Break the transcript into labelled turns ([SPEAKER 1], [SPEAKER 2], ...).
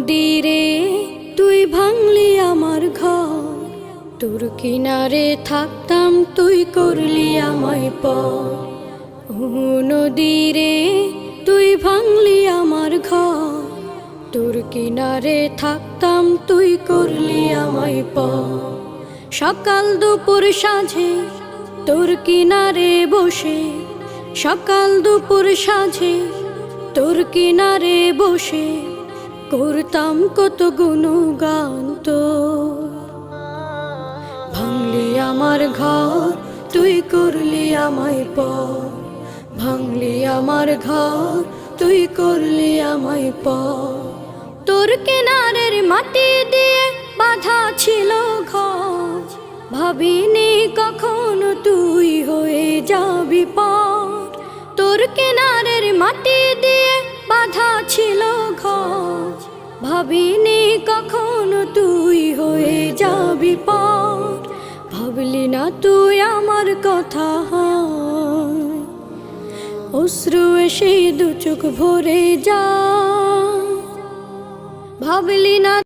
[SPEAKER 1] নদীরে তুই ভাঙলি আমার ঘর, তোর কিনারে থাকতাম তুই করলি আমায় পর। ও নদীরে তুই ভাঙলি আমার ঘর, তোর কিনারে থাকতাম তুই করলি আমায় পর। সকাল দুপুর সাঁঝে তোর কিনারে বসে, সকাল দুপুর সাঁঝে তোর কিনারে বসে করতাম কত গুণগান তোর। ভাঙলি আমার ঘর তুই করলি আমায় পর, ভাঙলি আমার ঘর তুই করলি আমায় পর। তোর কিনারের মাটি দিয়ে বাঁধা ছিল ঘর, ভাবিনি কখনো তুই হয়ে যাবি পার। তোর কিনারের মাটি দিয়ে বাঁধা ছিল ঘর, ভাবিনি কখনো তুই হয়ে যাবি পার। ভাবলি না তুই আমার কথা, অশ্রু এসে দু চোখ ভরে যা। ভাবলি না